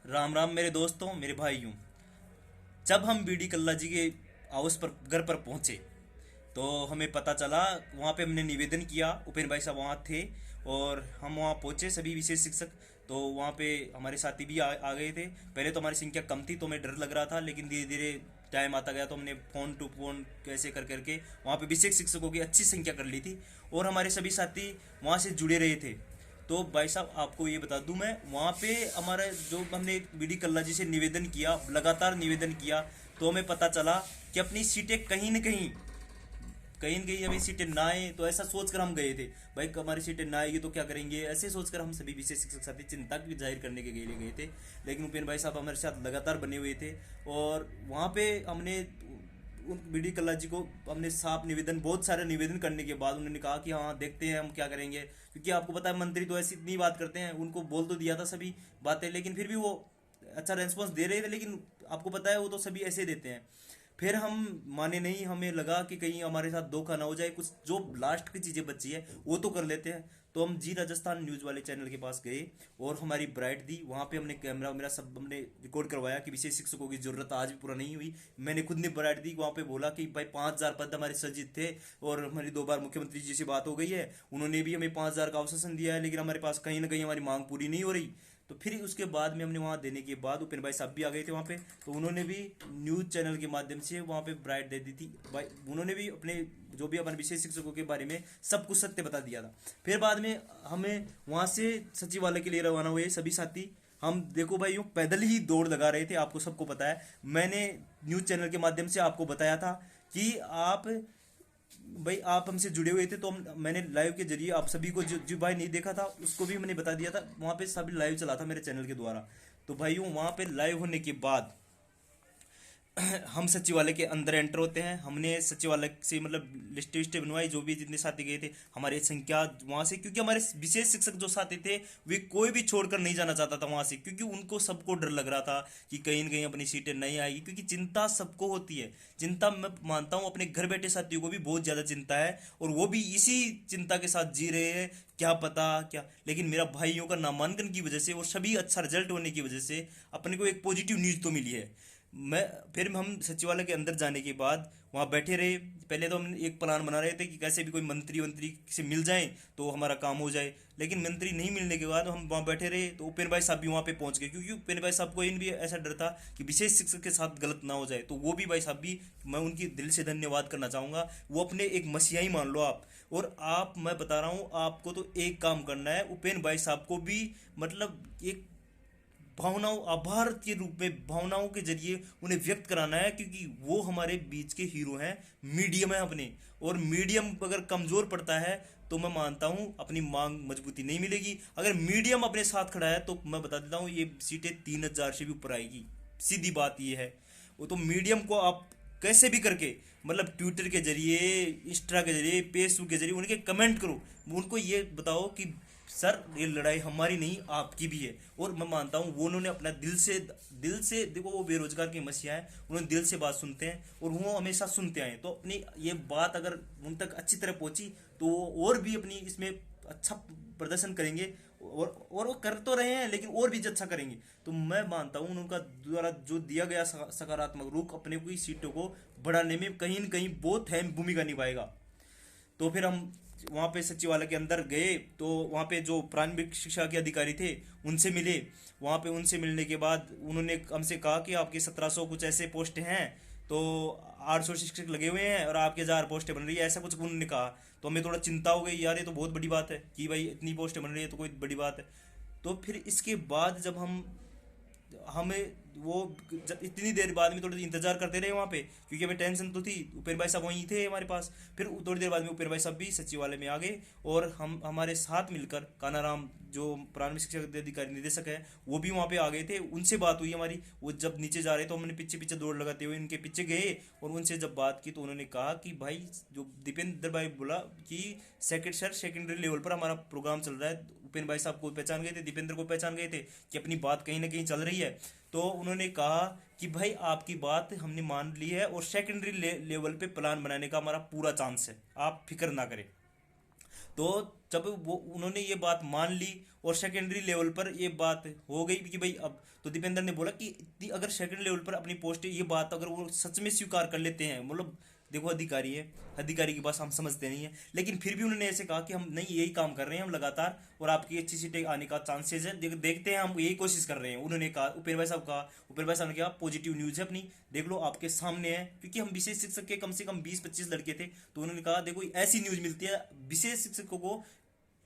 राम राम मेरे दोस्तों, मेरे भाइयों। जब हम बीडी कल्ला जी के हाउस पर घर पर पहुंचे तो हमें पता चला। वहाँ पे हमने निवेदन किया, उपेंद्र भाई साहब वहाँ थे और हम वहाँ पहुँचे सभी विशेष शिक्षक। तो वहाँ पे हमारे साथी भी आ गए थे। पहले तो हमारी संख्या कम थी तो हमें डर लग रहा था, लेकिन धीरे धीरे टाइम आता गया तो हमने फ़ोन टू फ़ोन कैसे कर करके वहाँ पे विशेष शिक्षकों की अच्छी संख्या कर ली थी और हमारे सभी साथी वहाँ से जुड़े रहे थे। तो भाई साहब आपको ये बता दूं, मैं वहाँ पे हमारा जो हमने बीडी कल्ला जी से निवेदन किया, लगातार निवेदन किया, तो हमें पता चला कि अपनी सीटें कहीं न कहीं हमें सीटें ना आए। तो ऐसा सोचकर हम गए थे, भाई हमारी सीटें ना आएगी तो क्या करेंगे, ऐसे सोचकर हम सभी विशेष शिक्षक साथी चिंता भी जाहिर करने के लिए गए थे। लेकिन उपेंद्र भाई साहब हमारे साथ लगातार बने हुए थे और वहाँ पे हमने उन बीडी कल्ला जी को हमने साफ निवेदन, बहुत सारे निवेदन करने के बाद उन्होंने कहा कि हाँ देखते हैं हम क्या करेंगे। क्योंकि आपको पता है मंत्री तो ऐसी इतनी बात करते हैं, उनको बोल तो दिया था सभी बातें, लेकिन फिर भी वो अच्छा रेस्पॉन्स दे रहे थे। लेकिन आपको पता है वो तो सभी ऐसे देते हैं। फिर हम माने नहीं, हमें लगा कि कहीं हमारे साथ धोखा ना हो जाए, कुछ जो लास्ट की चीज़ें बची है वो तो कर लेते हैं। तो हम जी राजस्थान न्यूज़ वाले चैनल के पास गए और हमारी ब्राइट दी। वहाँ पे हमने कैमरा मेरा सब हमने रिकॉर्ड करवाया कि विशेष शिक्षकों की जरूरत आज भी पूरा नहीं हुई। मैंने खुद ने ब्राइट दी, वहाँ पे बोला कि भाई 5,000 पद हमारे सर्जित थे और हमारी 2 बार मुख्यमंत्री जी से बात हो गई है, उन्होंने भी हमें 5,000 का आश्वासन दिया है, लेकिन हमारे पास कहीं ना कहीं हमारी मांग पूरी नहीं हो रही। तो फिर उसके बाद में हमने वहाँ देने के बाद उपेंद्र भाई साहब भी आ गए थे वहाँ पे। तो उन्होंने भी न्यूज़ चैनल के माध्यम से वहाँ पे ब्राइट दे दी थी भाई। उन्होंने भी अपने जो भी हमारे विशेष शिक्षकों के बारे में सब कुछ सत्य बता दिया था। फिर बाद में हमें वहाँ से सचिवालय के लिए रवाना हुए सभी साथी। हम देखो भाई यूँ पैदल ही दौड़ लगा रहे थे, आपको सबको पता है। मैंने न्यूज़ चैनल के माध्यम से आपको बताया था कि आप भाई आप हमसे जुड़े हुए थे, तो मैंने लाइव के जरिए आप सभी को, जो भाई नहीं देखा था उसको भी मैंने बता दिया था। वहाँ पे सभी लाइव चला था मेरे चैनल के द्वारा। तो भाइयों वहाँ पे लाइव होने के बाद हम सचिवालय के अंदर एंटर होते हैं। हमने सचिवालय से मतलब लिस्ट विस्ट बनवाई, जो भी जितने साथी गए थे हमारी संख्या वहाँ से, क्योंकि हमारे विशेष शिक्षक जो साथी थे वे कोई भी छोड़कर नहीं जाना चाहता था वहाँ से, क्योंकि उनको सबको डर लग रहा था कि कहीं न कहीं अपनी सीटें नहीं आएगी। क्योंकि चिंता सबको होती है, चिंता मैं मानता हूँ अपने घर बैठे साथियों को भी बहुत ज़्यादा चिंता है और वो भी इसी चिंता के साथ जी रहे हैं, क्या पता क्या। लेकिन मेरा भाइयों का नामांकन की वजह से और सभी अच्छा रिजल्ट होने की वजह से अपने को एक पॉजिटिव न्यूज़ तो मिली है। मैं फिर हम सचिवालय के अंदर जाने के बाद वहाँ बैठे रहे। पहले तो हम एक प्लान बना रहे थे कि कैसे भी कोई मंत्री वंत्री से मिल जाए तो हमारा काम हो जाए। लेकिन मंत्री नहीं मिलने के बाद हम वहाँ बैठे रहे तो उपेंद्र भाई साहब भी वहाँ पे पहुँच गए, क्योंकि उपेंद्र भाई साहब को इन भी ऐसा डर था कि विशेष शिक्षक के साथ गलत ना हो जाए। तो वो भी भाई साहब भी, मैं उनकी दिल से धन्यवाद करना चाहूँगा। वो अपने एक मसीहा ही मान लो आप। और आप, मैं बता रहा हूँ आपको, तो एक काम करना है, उपेंद्र भाई साहब को भी मतलब एक भावनाओं, आभार के रूप में भावनाओं के जरिए उन्हें व्यक्त कराना है, क्योंकि वो हमारे बीच के हीरो हैं। मीडियम है अपने, और मीडियम अगर कमज़ोर पड़ता है तो मैं मानता हूँ अपनी मांग मजबूती नहीं मिलेगी। अगर मीडियम अपने साथ खड़ा है तो मैं बता देता हूँ ये सीटें 3,000 से भी ऊपर आएगी, सीधी बात ये है। वो तो मीडियम को आप कैसे भी करके, मतलब ट्विटर के जरिए, इंस्टा के जरिए, फेसबुक के जरिए उनके कमेंट करो, उनको ये बताओ कि सर ये लड़ाई हमारी नहीं आपकी भी है। और मैं मानता हूँ वो उन्होंने अपना दिल से देखो, वो बेरोजगार के मसीहा है, उन्होंने दिल से बात सुनते हैं और वो हमेशा सुनते आए। तो अपनी ये बात अगर उन तक अच्छी तरह पहुंची तो वो और भी अपनी इसमें अच्छा प्रदर्शन करेंगे। और वो कर तो रहे हैं लेकिन और भी अच्छा करेंगे। तो मैं मानता हूँ उनका द्वारा जो दिया गया सकारात्मक रुख अपने को सीटों को बढ़ाने में कहीं न कहीं बहुत अहम भूमिका निभाएगा। तो फिर हम वहाँ पे सचिवालय के अंदर गए तो वहाँ पे जो प्रारंभिक शिक्षा के अधिकारी थे उनसे मिले। वहाँ पे उनसे मिलने के बाद उन्होंने हमसे कहा कि आपके 1,700 कुछ ऐसे पोस्ट हैं, तो 800 शिक्षक लगे हुए हैं और आपके 1,000 पोस्टें बन रही है, ऐसा कुछ उन्होंने कहा। तो हमें थोड़ा चिंता हो गई, यार ये तो बहुत बड़ी बात है कि भाई इतनी पोस्टें बन रही है तो कोई बड़ी बात है। तो फिर इसके बाद जब हमें वो इतनी देर बाद में थोड़ी इंतजार करते रहे वहाँ पे, क्योंकि हमें टेंशन तो थी। उपेंद्र भाई साहब वहीं थे हमारे पास। फिर थोड़ी देर बाद में उपेंद्र भाई साहब भी सचिवालय में आ गए और हम हमारे साथ मिलकर कानाराम जो प्राथमिक शिक्षा अधिकारी निदेशक है वो भी वहाँ पे आ गए थे। उनसे बात हुई हमारी। वो जब नीचे जा रहे तो हमने पीछे पीछे दौड़ लगाते हुए उनके पीछे गए और उनसे जब बात की तो उन्होंने कहा कि भाई, जो दीपेंद्र भाई बोला कि सेकेंडरी लेवल पर हमारा प्रोग्राम चल रहा है। उपेंद्र भाई साहब को पहचान गए थे, दीपेंद्र को पहचान गए थे कि अपनी बात कहीं ना कहीं चल रही है। तो उन्होंने कहा कि भाई आपकी बात हमने मान ली है और सेकेंडरी लेवल पे प्लान बनाने का हमारा पूरा चांस है, आप फिक्र ना करें। तो जब वो उन्होंने ये बात मान ली और सेकेंडरी लेवल पर ये बात हो गई कि भाई अब तो दीपेंद्र ने बोला कि अगर सेकेंडरी लेवल पर अपनी पोस्ट ये बात अगर वो सच में स्वीकार कर लेते हैं, मतलब देखो अधिकारी है, अधिकारी की बात हम समझते नहीं है, लेकिन फिर भी उन्होंने ऐसे कहा कि हम नहीं यही काम कर रहे हैं हम लगातार, और आपकी अच्छी सीटें आने का चांसेस है, देखते हैं, हम यही कोशिश कर रहे हैं। उन्होंने कहा, उपेंद्र भाई साहब कहा, उपेंद्र भाई साहब ने कहा पॉजिटिव न्यूज़ है अपनी, देख लो आपके सामने है, क्योंकि हम विशेष शिक्षक के कम से कम 20-25 लड़के थे, तो उन्होंने कहा देखो ऐसी न्यूज़ मिलती है, विशेष शिक्षकों को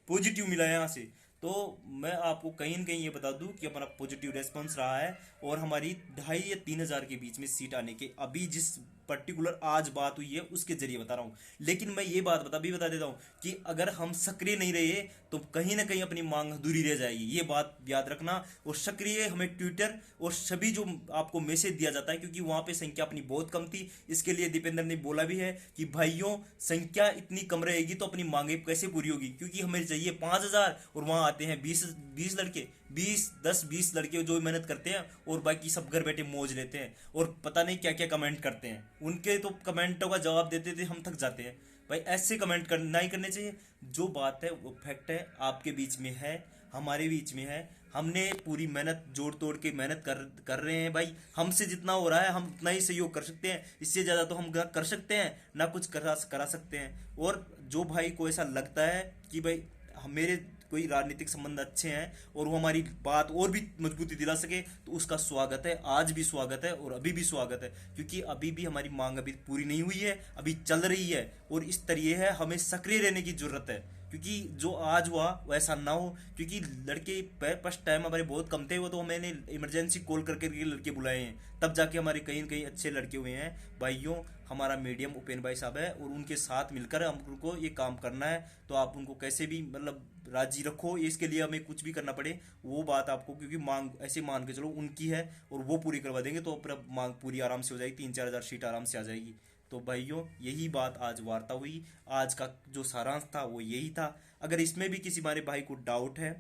पॉजिटिव मिला है यहाँ से। तो मैं आपको कहीं न कहीं ये बता दूं कि हमारा पॉजिटिव रेस्पॉन्स रहा है, और हमारी 2,500 या 3,000 के बीच में सीट आने के अभी जिस पर्टिकुलर आज बात हुई है उसके जरिए बता रहा हूँ। लेकिन मैं ये बात भी बता देता हूँ कि अगर हम सक्रिय नहीं रहे तो कहीं ना कहीं अपनी मांग अधूरी रह जाएगी, ये बात याद रखना। और सक्रिय हमें ट्विटर और सभी जो आपको मैसेज दिया जाता है, क्योंकि वहाँ पे संख्या अपनी बहुत कम थी, इसके लिए दीपेंद्र ने बोला भी है कि भाइयों संख्या इतनी कम रहेगी तो अपनी मांगे कैसे पूरी होगी, क्योंकि हमें चाहिए 5,000 और वहाँ आते हैं 20 लड़के, 10-20 लड़के जो मेहनत करते हैं और बाकी सब घर बैठे मौज लेते हैं और पता नहीं क्या क्या कमेंट करते हैं। उनके तो कमेंटों का जवाब देते थे हम थक जाते हैं। भाई ऐसे कमेंट करना ही करने चाहिए, जो बात है वो फैक्ट है, आपके बीच में है, हमारे बीच में है, हमने पूरी मेहनत जोड़ तोड़ के मेहनत कर रहे हैं भाई, हमसे जितना हो रहा है हम उतना ही सहयोग कर सकते हैं, इससे ज़्यादा तो हम कर सकते हैं ना कुछ करा सकते हैं। और जो भाई को ऐसा लगता है कि भाई मेरे कोई राजनीतिक संबंध अच्छे हैं और वो हमारी बात और भी मजबूती दिला सके, तो उसका स्वागत है, आज भी स्वागत है और अभी भी स्वागत है, क्योंकि अभी भी हमारी मांग अभी पूरी नहीं हुई है, अभी चल रही है। और इस तरह है, हमें सक्रिय रहने की जरूरत है, क्योंकि जो आज हुआ वैसा ना हो, क्योंकि लड़के फर्स्ट टाइम हमारे बहुत कम थे, वो तो मैंने इमरजेंसी कॉल करके लड़के बुलाए हैं, तब जाके हमारे कहीं न कहीं अच्छे लड़के हुए हैं। भाइयों हमारा मीडियम उपेंद्र भाई साहब है और उनके साथ मिलकर हमको ये काम करना है, तो आप उनको कैसे भी मतलब राजी रखो, इसके लिए हमें कुछ भी करना पड़े वो बात आपको, क्योंकि मांग ऐसे मान के चलो उनकी है और वो पूरी करवा देंगे, तो अपना मांग पूरी आराम से हो जाएगी, 3-4 हज़ार सीट आराम से आ जाएगी। तो भाइयों यही बात आज वार्ता हुई, आज का जो सारांश था वो यही था। अगर इसमें भी किसी हमारे भाई को डाउट है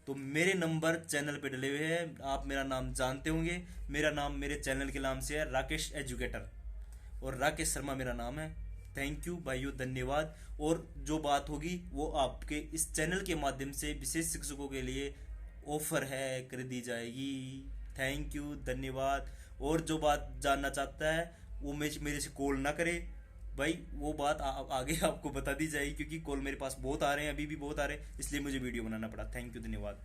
तो मेरे नंबर चैनल पे डले हुए हैं, आप मेरा नाम जानते होंगे, मेरा नाम मेरे चैनल के नाम से है राकेश एजुकेटर, और राकेश शर्मा मेरा नाम है। थैंक यू भाइयों, धन्यवाद। और जो बात होगी वो आपके इस चैनल के माध्यम से विशेष शिक्षकों के लिए ऑफर है, कर दी जाएगी। थैंक यू, धन्यवाद। और जो बात जानना चाहता है वो मेरे से कॉल ना करे भाई, वो बात आगे आपको बता दी जाएगी, क्योंकि कॉल मेरे पास बहुत आ रहे हैं, अभी भी बहुत आ रहे हैं, इसलिए मुझे वीडियो बनाना पड़ा। थैंक यू, धन्यवाद।